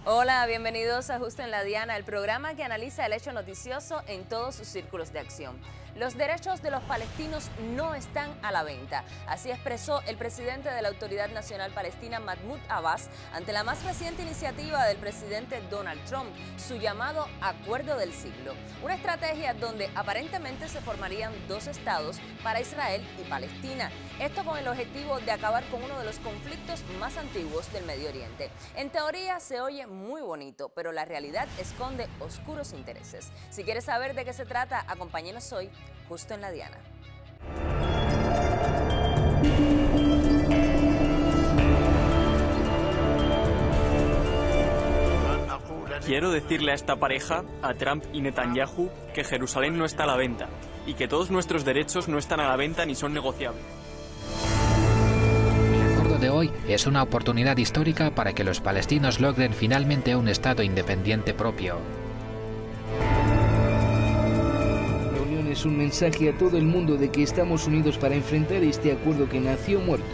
Hola, bienvenidos a Justo en la Diana, el programa que analiza el hecho noticioso en todos sus círculos de acción. Los derechos de los palestinos no están a la venta. Así expresó el presidente de la Autoridad Nacional Palestina, Mahmoud Abbas, ante la más reciente iniciativa del presidente Donald Trump, su llamado Acuerdo del Siglo. Una estrategia donde aparentemente se formarían dos estados para Israel y Palestina. Esto con el objetivo de acabar con uno de los conflictos más antiguos del Medio Oriente. En teoría se oye muy bonito, pero la realidad esconde oscuros intereses. Si quieres saber de qué se trata, acompáñenos hoy, Justo en la Diana. Quiero decirle a esta pareja, a Trump y Netanyahu, que Jerusalén no está a la venta y que todos nuestros derechos no están a la venta ni son negociables. El acuerdo de hoy es una oportunidad histórica para que los palestinos logren finalmente un Estado independiente propio. Es un mensaje a todo el mundo de que estamos unidos para enfrentar este acuerdo que nació muerto.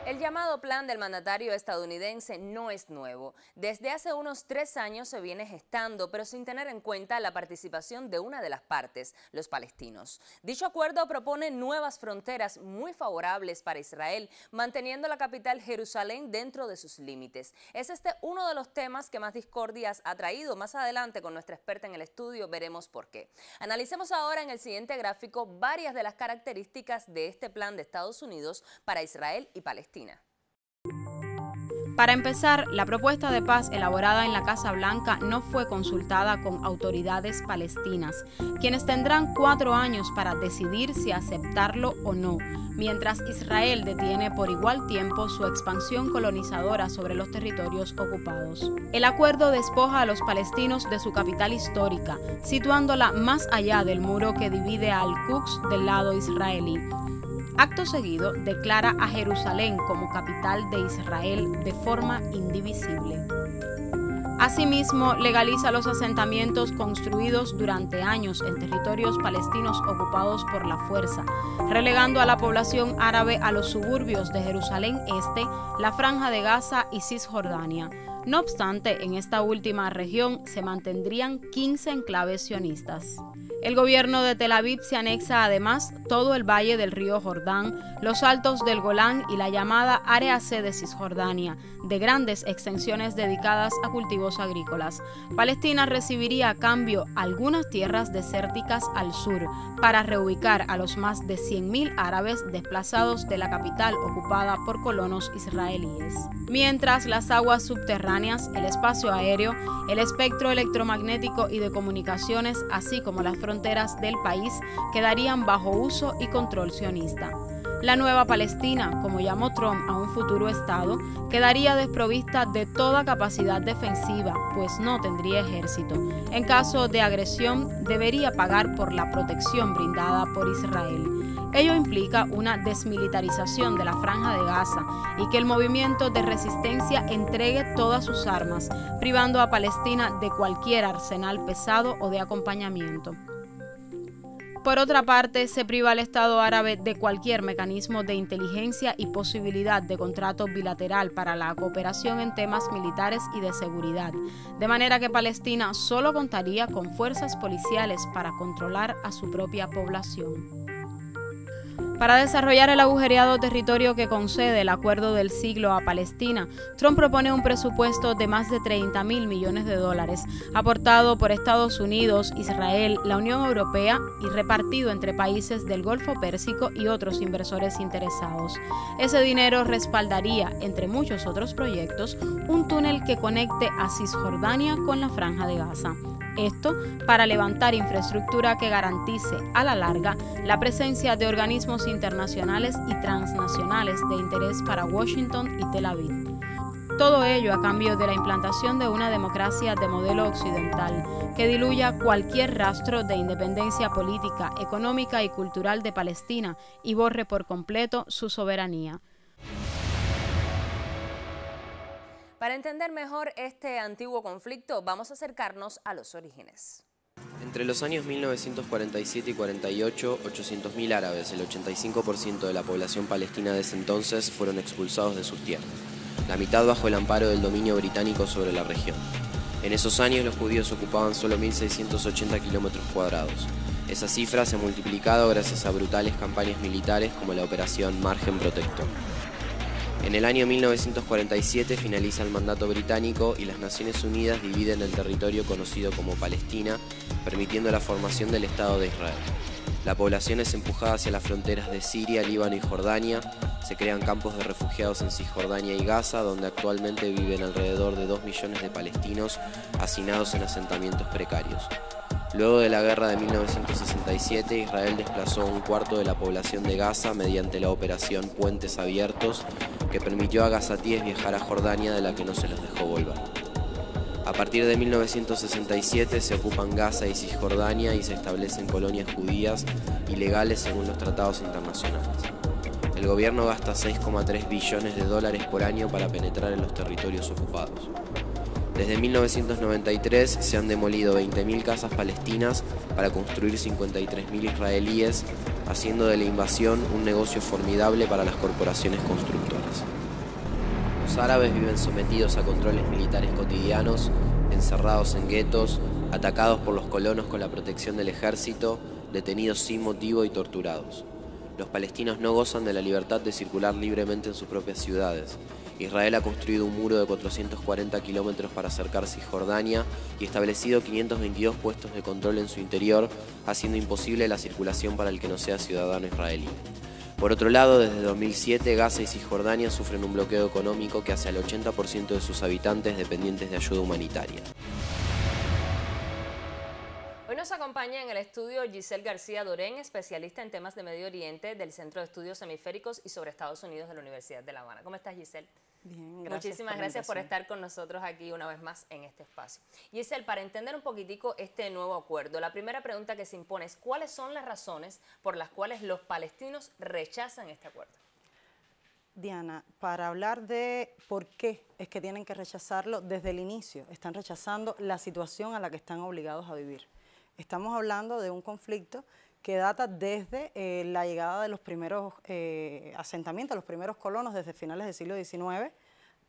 El llamado plan del mandatario estadounidense no es nuevo. Desde hace unos 3 años se viene gestando, pero sin tener en cuenta la participación de una de las partes, los palestinos. Dicho acuerdo propone nuevas fronteras muy favorables para Israel, manteniendo la capital Jerusalén dentro de sus límites. Es uno de los temas que más discordias ha traído. Más adelante, con nuestra experta en el estudio, veremos por qué. Analicemos ahora en el siguiente gráfico varias de las características de este plan de Estados Unidos para Israel y Palestina. Para empezar, la propuesta de paz elaborada en la Casa Blanca no fue consultada con autoridades palestinas, quienes tendrán 4 años para decidir si aceptarlo o no, mientras Israel detiene por igual tiempo su expansión colonizadora sobre los territorios ocupados. El acuerdo despoja a los palestinos de su capital histórica, situándola más allá del muro que divide a Al-Quds del lado israelí. Acto seguido, declara a Jerusalén como capital de Israel de forma indivisible. Asimismo, legaliza los asentamientos construidos durante años en territorios palestinos ocupados por la fuerza, relegando a la población árabe a los suburbios de Jerusalén Este, la Franja de Gaza y Cisjordania. No obstante, en esta última región se mantendrían 15 enclaves sionistas. El gobierno de Tel Aviv se anexa además todo el valle del río Jordán, los altos del Golán y la llamada Área C de Cisjordania, de grandes extensiones dedicadas a cultivos agrícolas. Palestina recibiría a cambio algunas tierras desérticas al sur para reubicar a los más de 100.000 árabes desplazados de la capital ocupada por colonos israelíes. Mientras las aguas subterráneas subterráneas, el espacio aéreo, el espectro electromagnético y de comunicaciones, así como las fronteras del país, quedarían bajo uso y control sionista. La nueva Palestina, como llamó Trump a un futuro Estado, quedaría desprovista de toda capacidad defensiva, pues no tendría ejército. En caso de agresión, debería pagar por la protección brindada por Israel. Ello implica una desmilitarización de la Franja de Gaza y que el movimiento de resistencia entregue todas sus armas, privando a Palestina de cualquier arsenal pesado o de acompañamiento. Por otra parte, se priva al Estado árabe de cualquier mecanismo de inteligencia y posibilidad de contrato bilateral para la cooperación en temas militares y de seguridad, de manera que Palestina solo contaría con fuerzas policiales para controlar a su propia población. Para desarrollar el agujereado territorio que concede el Acuerdo del Siglo a Palestina, Trump propone un presupuesto de más de $30.000 millones, aportado por Estados Unidos, Israel, la Unión Europea y repartido entre países del Golfo Pérsico y otros inversores interesados. Ese dinero respaldaría, entre muchos otros proyectos, un túnel que conecte a Cisjordania con la Franja de Gaza. Esto para levantar infraestructura que garantice a la larga la presencia de organismos internacionales y transnacionales de interés para Washington y Tel Aviv. Todo ello a cambio de la implantación de una democracia de modelo occidental que diluya cualquier rastro de independencia política, económica y cultural de Palestina y borre por completo su soberanía. Para entender mejor este antiguo conflicto, vamos a acercarnos a los orígenes. Entre los años 1947 y 48, 800.000 árabes, el 85% de la población palestina de ese entonces, fueron expulsados de sus tierras, la mitad bajo el amparo del dominio británico sobre la región. En esos años los judíos ocupaban solo 1.680 kilómetros cuadrados. Esa cifra se ha multiplicado gracias a brutales campañas militares como la Operación Margen Protector. En el año 1947 finaliza el mandato británico y las Naciones Unidas dividen el territorio conocido como Palestina, permitiendo la formación del Estado de Israel. La población es empujada hacia las fronteras de Siria, Líbano y Jordania. Se crean campos de refugiados en Cisjordania y Gaza, donde actualmente viven alrededor de 2 millones de palestinos hacinados en asentamientos precarios. Luego de la guerra de 1967, Israel desplazó un cuarto de la población de Gaza mediante la operación Puentes Abiertos, que permitió a gazatíes viajar a Jordania, de la que no se los dejó volver. A partir de 1967 se ocupan Gaza y Cisjordania y se establecen colonias judías ilegales según los tratados internacionales. El gobierno gasta $6,3 billones por año para penetrar en los territorios ocupados. Desde 1993 se han demolido 20.000 casas palestinas para construir 53.000 israelíes, haciendo de la invasión un negocio formidable para las corporaciones constructoras. Los árabes viven sometidos a controles militares cotidianos, encerrados en guetos, atacados por los colonos con la protección del ejército, detenidos sin motivo y torturados. Los palestinos no gozan de la libertad de circular libremente en sus propias ciudades. Israel ha construido un muro de 440 kilómetros para acercar Cisjordania y establecido 522 puestos de control en su interior, haciendo imposible la circulación para el que no sea ciudadano israelí. Por otro lado, desde 2007, Gaza y Cisjordania sufren un bloqueo económico que hace al 80% de sus habitantes dependientes de ayuda humanitaria. Hoy nos acompaña en el estudio Giselle García Dorén, especialista en temas de Medio Oriente del Centro de Estudios Hemisféricos y sobre Estados Unidos de la Universidad de La Habana. ¿Cómo estás, Giselle? Bien, gracias. Muchísimas gracias por estar con nosotros aquí una vez más en este espacio. Giselle, para entender un poquitico este nuevo acuerdo, la primera pregunta que se impone es ¿cuáles son las razones por las cuales los palestinos rechazan este acuerdo? Diana, para hablar de por qué es que tienen que rechazarlo, desde el inicio están rechazando la situación a la que están obligados a vivir. Estamos hablando de un conflicto que data desde la llegada de los primeros asentamientos, los primeros colonos desde finales del siglo XIX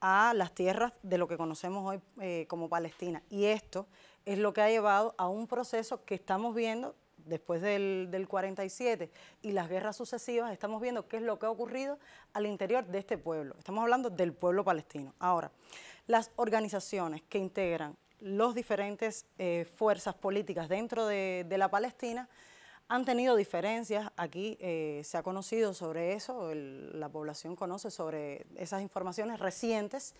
a las tierras de lo que conocemos hoy como Palestina. Y esto es lo que ha llevado a un proceso que estamos viendo después del 47 y las guerras sucesivas, estamos viendo qué es lo que ha ocurrido al interior de este pueblo. Estamos hablando del pueblo palestino. Ahora, las organizaciones que integran los diferentes fuerzas políticas dentro de la Palestina han tenido diferencias. Aquí se ha conocido sobre eso, la población conoce sobre esas informaciones recientes,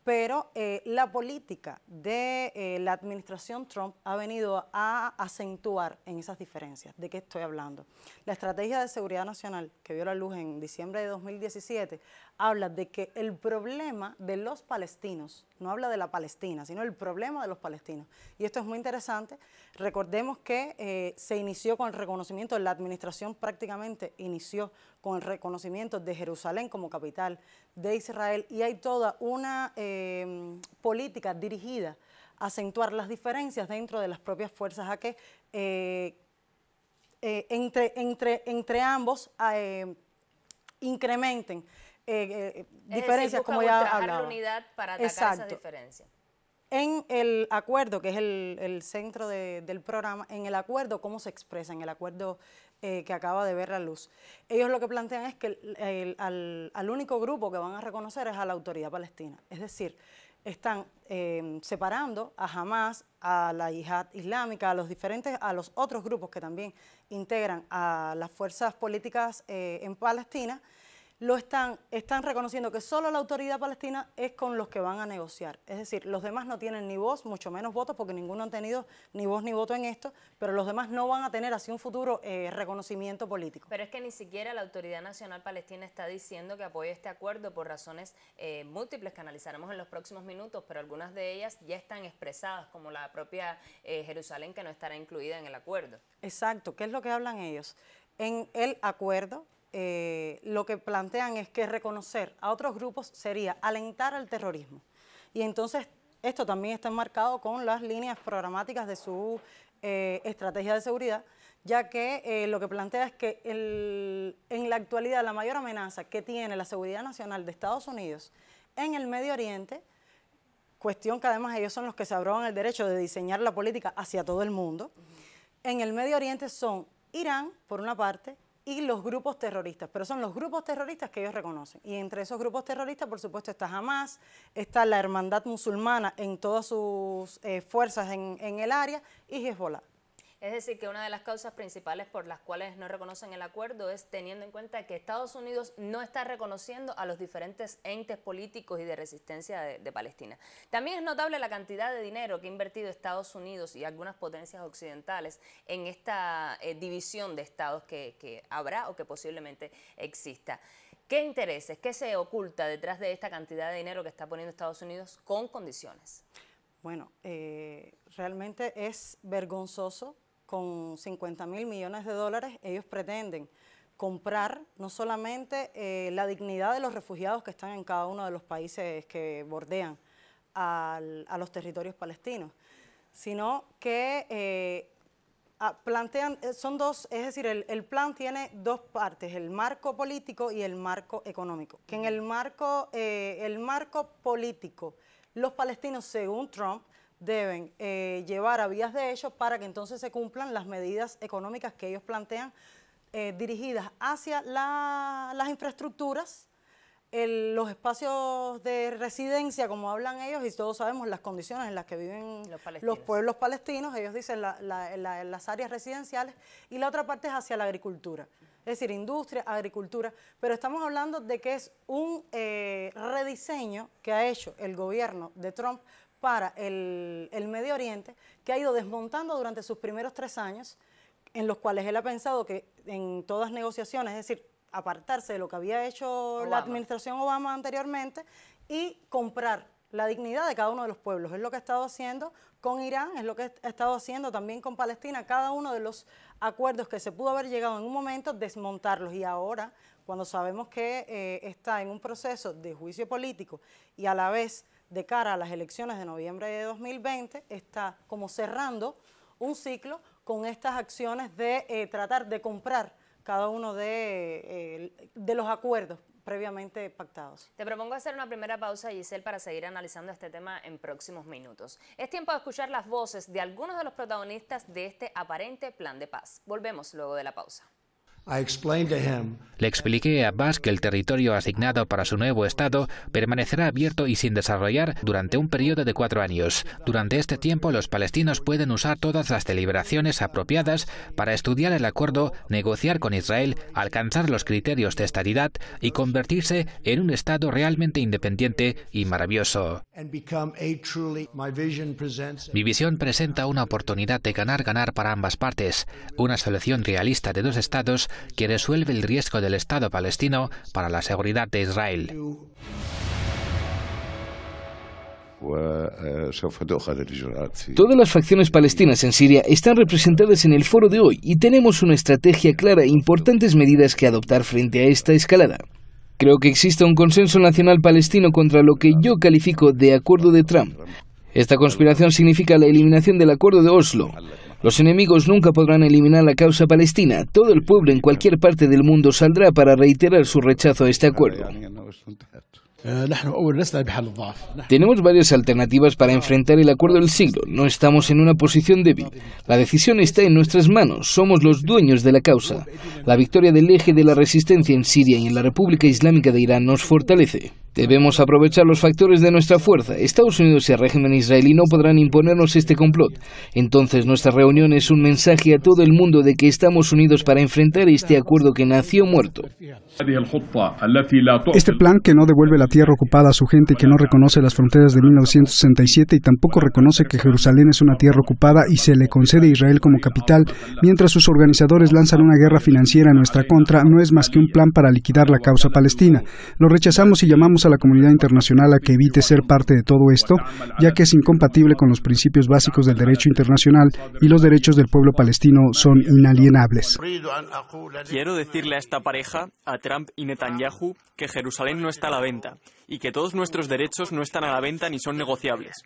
Pero la política de la administración Trump ha venido a acentuar en esas diferencias. ¿De qué estoy hablando? La estrategia de seguridad nacional que vio la luz en diciembre de 2017 habla de que el problema de los palestinos, no habla de la Palestina, sino el problema de los palestinos. Y esto es muy interesante. Recordemos que se inició con el reconocimiento, la administración prácticamente inició con el reconocimiento de Jerusalén como capital de Israel, y hay toda una política dirigida a acentuar las diferencias dentro de las propias fuerzas, a que entre ambos incrementen diferencias, como ya hablaba. La unidad para atacar esas diferencias. En el acuerdo, que es el centro del programa, en el acuerdo, ¿cómo se expresa? En el acuerdo que acaba de ver la luz. Ellos lo que plantean es que al único grupo que van a reconocer es a la Autoridad Palestina. Es decir, están separando a Hamas, a la Yihad Islámica, a los otros grupos que también integran a las fuerzas políticas en Palestina. Están reconociendo que solo la Autoridad Palestina es con los que van a negociar. Es decir, los demás no tienen ni voz, mucho menos votos, porque ninguno ha tenido ni voz ni voto en esto, pero los demás no van a tener así un futuro reconocimiento político. Pero es que ni siquiera la Autoridad Nacional Palestina está diciendo que apoya este acuerdo por razones múltiples que analizaremos en los próximos minutos, pero algunas de ellas ya están expresadas, como la propia Jerusalén, que no estará incluida en el acuerdo. Exacto. ¿Qué es lo que hablan ellos? En el acuerdo, lo que plantean es que reconocer a otros grupos sería alentar al terrorismo. Y entonces esto también está enmarcado con las líneas programáticas de su estrategia de seguridad, ya que lo que plantea es que en la actualidad la mayor amenaza que tiene la seguridad nacional de Estados Unidos en el Medio Oriente, cuestión que además ellos son los que se arrogan el derecho de diseñar la política hacia todo el mundo, en el Medio Oriente son Irán, por una parte, y los grupos terroristas, pero son los grupos terroristas que ellos reconocen. Y entre esos grupos terroristas, por supuesto, está Hamas, está la Hermandad Musulmana en todas sus fuerzas en el área, y Hezbollah. Es decir, que una de las causas principales por las cuales no reconocen el acuerdo es teniendo en cuenta que Estados Unidos no está reconociendo a los diferentes entes políticos y de resistencia de Palestina. También es notable la cantidad de dinero que ha invertido Estados Unidos y algunas potencias occidentales en esta división de estados que habrá o que posiblemente exista. ¿Qué intereses, qué se oculta detrás de esta cantidad de dinero que está poniendo Estados Unidos con condiciones? Bueno, realmente es vergonzoso. Con 50.000 millones de dólares, ellos pretenden comprar no solamente la dignidad de los refugiados que están en cada uno de los países que bordean a los territorios palestinos, sino que plantean, son dos, es decir, el plan tiene dos partes, el marco político y el marco económico. Que en el marco político, los palestinos, según Trump, deben llevar a vías de hecho para que entonces se cumplan las medidas económicas que ellos plantean dirigidas hacia las infraestructuras, los espacios de residencia, como hablan ellos, y todos sabemos las condiciones en las que viven los pueblos palestinos, ellos dicen las áreas residenciales, y la otra parte es hacia la agricultura, es decir, industria, agricultura, pero estamos hablando de que es un rediseño que ha hecho el gobierno de Trump para el Medio Oriente, que ha ido desmontando durante sus primeros 3 años, en los cuales él ha pensado que en todas negociaciones, es decir, apartarse de lo que había hecho la administración Obama anteriormente y comprar la dignidad de cada uno de los pueblos. Es lo que ha estado haciendo con Irán, es lo que ha estado haciendo también con Palestina, cada uno de los acuerdos que se pudo haber llegado en un momento, desmontarlos. Y ahora, cuando sabemos que está en un proceso de juicio político y a la vez de cara a las elecciones de noviembre de 2020, está como cerrando un ciclo con estas acciones de tratar de comprar cada uno de los acuerdos previamente pactados. Te propongo hacer una primera pausa, Giselle, para seguir analizando este tema en próximos minutos. Es tiempo de escuchar las voces de algunos de los protagonistas de este aparente plan de paz. Volvemos luego de la pausa. Le expliqué a Abbas que el territorio asignado para su nuevo Estado permanecerá abierto y sin desarrollar durante un periodo de 4 años. Durante este tiempo, los palestinos pueden usar todas las deliberaciones apropiadas para estudiar el acuerdo, negociar con Israel, alcanzar los criterios de estadidad y convertirse en un Estado realmente independiente y maravilloso. Mi visión presenta una oportunidad de ganar-ganar para ambas partes, una solución realista de 2 estados que resuelve el riesgo del Estado palestino para la seguridad de Israel. Todas las facciones palestinas en Siria están representadas en el foro de hoy y tenemos una estrategia clara e importantes medidas que adoptar frente a esta escalada. Creo que existe un consenso nacional palestino contra lo que yo califico de acuerdo de Trump. Esta conspiración significa la eliminación del acuerdo de Oslo. Los enemigos nunca podrán eliminar la causa palestina. Todo el pueblo en cualquier parte del mundo saldrá para reiterar su rechazo a este acuerdo. Tenemos varias alternativas para enfrentar el acuerdo del siglo. No estamos en una posición débil. La decisión está en nuestras manos. Somos los dueños de la causa. La victoria del eje de la resistencia en Siria y en la República Islámica de Irán nos fortalece. Debemos aprovechar los factores de nuestra fuerza. Estados Unidos y el régimen israelí no podrán imponernos este complot. Entonces nuestra reunión es un mensaje a todo el mundo de que estamos unidos para enfrentar este acuerdo que nació muerto. Este plan que no devuelve la tierra ocupada a su gente y que no reconoce las fronteras de 1967 y tampoco reconoce que Jerusalén es una tierra ocupada y se le concede a Israel como capital, mientras sus organizadores lanzan una guerra financiera en nuestra contra, no es más que un plan para liquidar la causa palestina. Lo rechazamos y llamamos a la comunidad internacional a que evite ser parte de todo esto, ya que es incompatible con los principios básicos del derecho internacional y los derechos del pueblo palestino son inalienables. Quiero decirle a esta pareja, a Trump y Netanyahu, que Jerusalén no está a la venta y que todos nuestros derechos no están a la venta ni son negociables.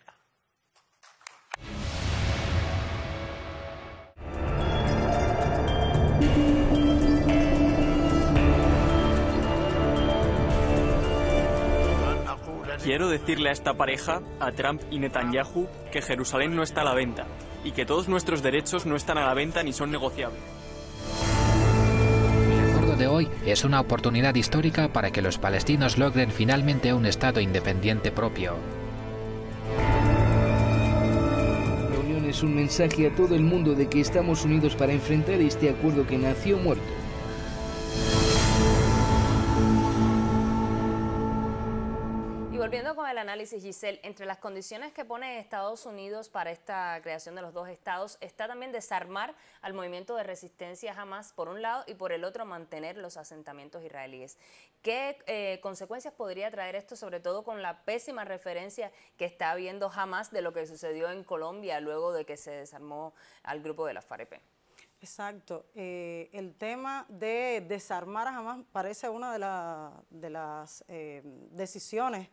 Quiero decirle a esta pareja, a Trump y Netanyahu, que Jerusalén no está a la venta y que todos nuestros derechos no están a la venta ni son negociables. El acuerdo de hoy es una oportunidad histórica para que los palestinos logren finalmente un Estado independiente propio. La reunión es un mensaje a todo el mundo de que estamos unidos para enfrentar este acuerdo que nació muerto. Volviendo con el análisis, Giselle, entre las condiciones que pone Estados Unidos para esta creación de los 2 estados está también desarmar al movimiento de resistencia Hamas por un lado y por el otro mantener los asentamientos israelíes. ¿Qué consecuencias podría traer esto, sobre todo con la pésima referencia que está habiendo Hamas de lo que sucedió en Colombia luego de que se desarmó al grupo de la FAREP? Exacto. El tema de desarmar a Hamas parece una de las decisiones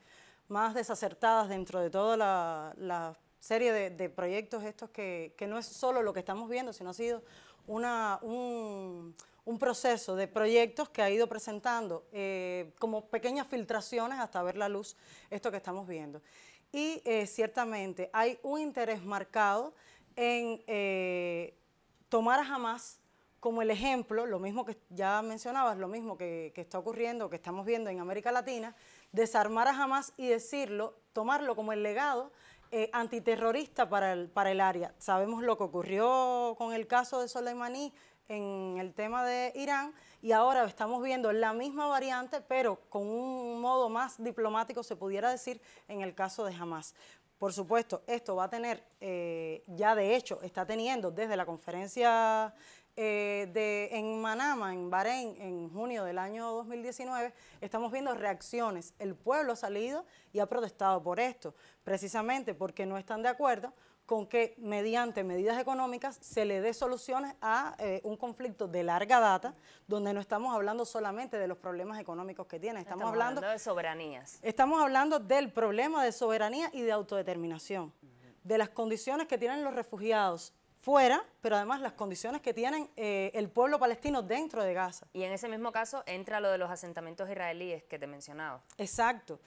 más desacertadas dentro de toda la serie de proyectos estos que no es solo lo que estamos viendo, sino ha sido un proceso de proyectos que ha ido presentando como pequeñas filtraciones hasta ver la luz esto que estamos viendo. Y ciertamente hay un interés marcado en tomar a Hamas como el ejemplo, lo mismo que ya mencionabas, lo mismo que está ocurriendo, que estamos viendo en América Latina, desarmar a Hamas y decirlo, tomarlo como el legado antiterrorista para el área. Sabemos lo que ocurrió con el caso de Soleimani en el tema de Irán y ahora estamos viendo la misma variante, pero con un modo más diplomático, se pudiera decir, en el caso de Hamas. Por supuesto, esto va a tener, ya de hecho, está teniendo desde la conferencia en Manama, en Bahrein, en junio del año 2019, estamos viendo reacciones. El pueblo ha salido y ha protestado por esto, precisamente porque no están de acuerdo con que mediante medidas económicas se le dé soluciones a un conflicto de larga data, donde no estamos hablando solamente de los problemas económicos que tiene, estamos hablando de soberanías. Estamos hablando del problema de soberanía y de autodeterminación, de las condiciones que tienen los refugiados fuera, pero además las condiciones que tienen el pueblo palestino dentro de Gaza. Y en ese mismo caso entra lo de los asentamientos israelíes que te mencionaba. Exacto.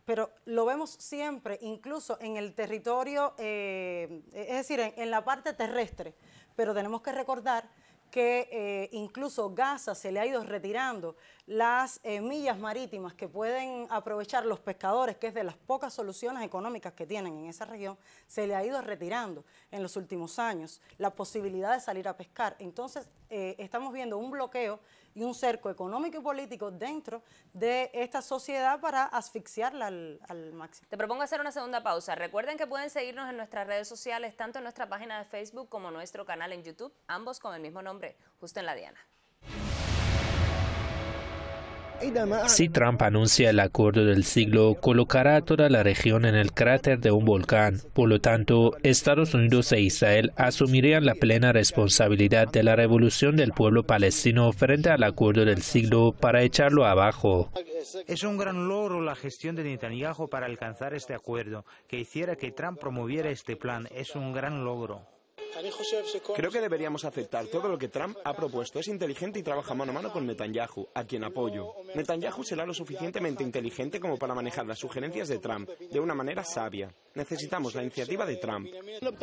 Pero lo vemos siempre, incluso en el territorio, es decir, en la parte terrestre. Pero tenemos que recordar que incluso Gaza se le ha ido retirando las millas marítimas que pueden aprovechar los pescadores, que es de las pocas soluciones económicas que tienen en esa región, se le ha ido retirando en los últimos años la posibilidad de salir a pescar. Entonces, estamos viendo un bloqueo y un cerco económico y político dentro de esta sociedad para asfixiarla al máximo. Te propongo hacer una segunda pausa. Recuerden que pueden seguirnos en nuestras redes sociales, tanto en nuestra página de Facebook como nuestro canal en YouTube, ambos con el mismo nombre, Justo en la Diana. Si Trump anuncia el acuerdo del siglo, colocará a toda la región en el cráter de un volcán. Por lo tanto, Estados Unidos e Israel asumirían la plena responsabilidad de la revolución del pueblo palestino frente al acuerdo del siglo para echarlo abajo. Es un gran logro la gestión de Netanyahu para alcanzar este acuerdo. Que hiciera que Trump promoviera este plan es un gran logro. Creo que deberíamos aceptar todo lo que Trump ha propuesto. Es inteligente y trabaja mano a mano con Netanyahu, a quien apoyo. Netanyahu será lo suficientemente inteligente como para manejar las sugerencias de Trump de una manera sabia. Necesitamos la iniciativa de Trump.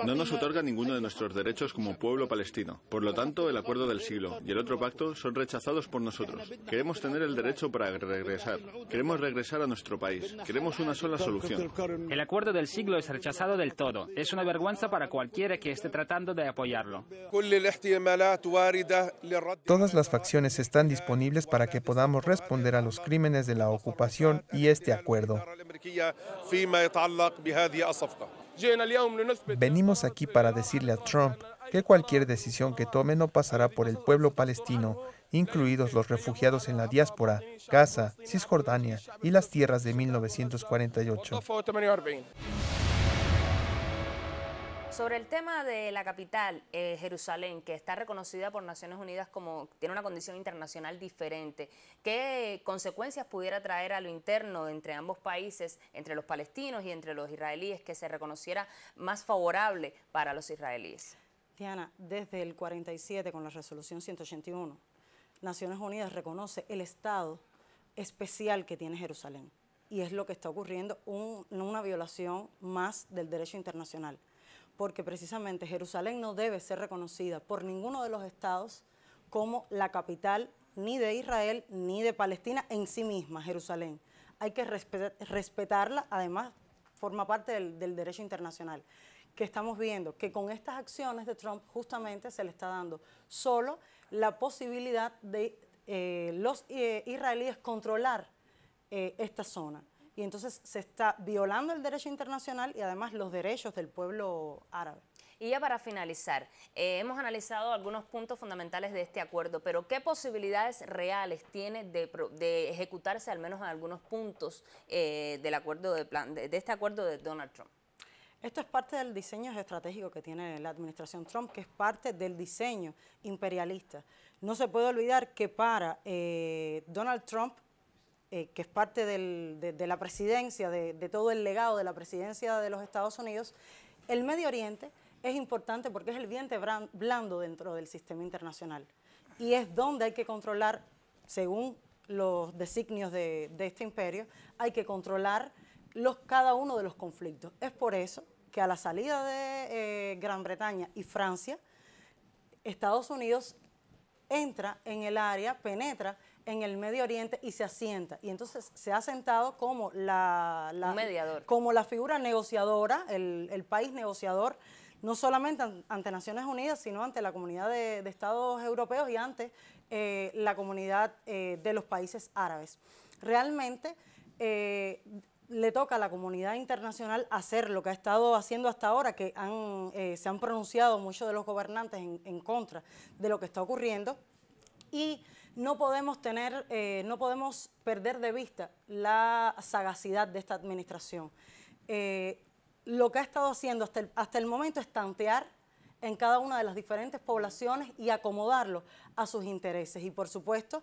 No nos otorga ninguno de nuestros derechos como pueblo palestino. Por lo tanto, el acuerdo del siglo y el otro pacto son rechazados por nosotros. Queremos tener el derecho para regresar. Queremos regresar a nuestro país. Queremos una sola solución. El acuerdo del siglo es rechazado del todo. Es una vergüenza para cualquiera que esté tratando de apoyarlo. Todas las facciones están disponibles para que podamos responder a los crímenes de la ocupación y este acuerdo. Venimos aquí para decirle a Trump que cualquier decisión que tome no pasará por el pueblo palestino, incluidos los refugiados en la diáspora, Gaza, Cisjordania y las tierras de 1948. Sobre el tema de la capital, Jerusalén, que está reconocida por Naciones Unidas como tiene una condición internacional diferente, ¿qué consecuencias pudiera traer a lo interno entre ambos países, entre los palestinos y entre los israelíes, que se reconociera más favorable para los israelíes? Diana, desde el 47 con la resolución 181, Naciones Unidas reconoce el estado especial que tiene Jerusalén y es lo que está ocurriendo, una violación más del derecho internacional. Porque precisamente Jerusalén no debe ser reconocida por ninguno de los estados como la capital ni de Israel ni de Palestina en sí misma, Jerusalén. Hay que respetarla, además forma parte del derecho internacional. Que estamos viendo que con estas acciones de Trump justamente se le está dando solo la posibilidad de los israelíes controlar esta zona. Y entonces se está violando el derecho internacional y además los derechos del pueblo árabe. Y ya para finalizar, hemos analizado algunos puntos fundamentales de este acuerdo, pero ¿qué posibilidades reales tiene de ejecutarse al menos en algunos puntos del acuerdo de este acuerdo de Donald Trump? Esto es parte del diseño estratégico que tiene la administración Trump, que es parte del diseño imperialista. No se puede olvidar que para Donald Trump, que es parte de la presidencia, de todo el legado de la presidencia de los Estados Unidos, el Medio Oriente es importante porque es el vientre blando dentro del sistema internacional y es donde hay que controlar, según los designios de este imperio, hay que controlar cada uno de los conflictos. Es por eso que a la salida de Gran Bretaña y Francia, Estados Unidos entra en el área, penetra en el Medio Oriente y se asienta. Y entonces se ha sentado como mediador, como la figura negociadora, el país negociador, no solamente ante Naciones Unidas, sino ante la comunidad de Estados europeos y ante la comunidad de los países árabes. Realmente le toca a la comunidad internacional hacer lo que ha estado haciendo hasta ahora, que se han pronunciado muchos de los gobernantes en contra de lo que está ocurriendo, y no podemos perder de vista la sagacidad de esta administración. Lo que ha estado haciendo hasta el momento es tantear en cada una de las diferentes poblaciones y acomodarlo a sus intereses. Y por supuesto,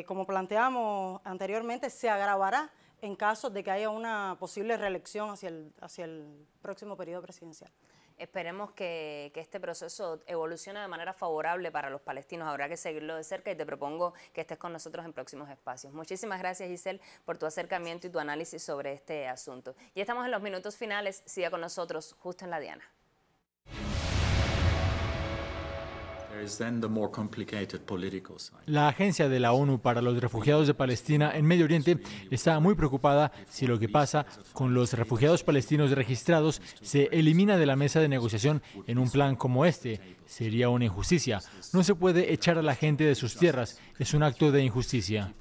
como planteamos anteriormente, se agravará en caso de que haya una posible reelección hacia el próximo periodo presidencial. Esperemos que este proceso evolucione de manera favorable para los palestinos. Habrá que seguirlo de cerca y te propongo que estés con nosotros en próximos espacios. Muchísimas gracias, Giselle, por tu acercamiento y tu análisis sobre este asunto. Ya estamos en los minutos finales. Siga con nosotros, Justo en la Diana. La Agencia de la ONU para los Refugiados de Palestina en Medio Oriente está muy preocupada si lo que pasa con los refugiados palestinos registrados se elimina de la mesa de negociación en un plan como este. Sería una injusticia. No se puede echar a la gente de sus tierras. Es un acto de injusticia.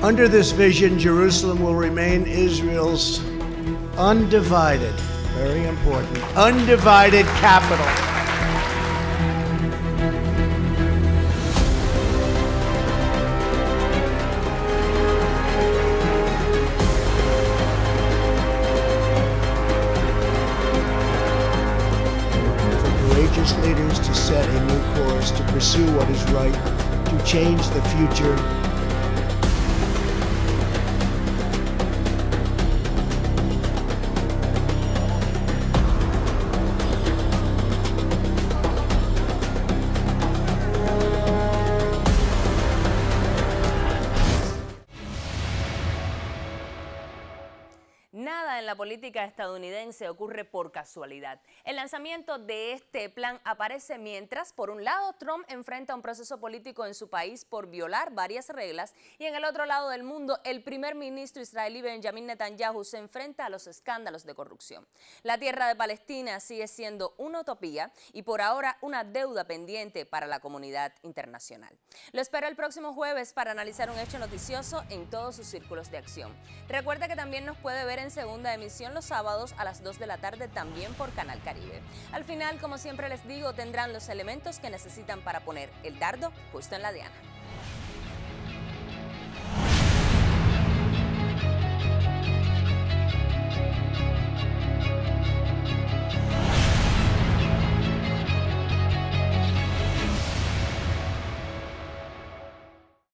Under this vision, Jerusalem will remain Israel's undivided, very important, undivided capital. For courageous leaders to set a new course, to pursue what is right, to change the future. Nada en la política estadounidense ocurre por casualidad. El lanzamiento de este plan aparece mientras, por un lado, Trump enfrenta un proceso político en su país por violar varias reglas y en el otro lado del mundo, el primer ministro israelí Benjamin Netanyahu se enfrenta a los escándalos de corrupción. La tierra de Palestina sigue siendo una utopía y por ahora una deuda pendiente para la comunidad internacional. Lo espero el próximo jueves para analizar un hecho noticioso en todos sus círculos de acción. Recuerda que también nos puede ver en segunda emisión los sábados a las 2 de la tarde también por Canal Caribe. Al final, como siempre les digo, tendrán los elementos que necesitan para poner el dardo justo en la diana.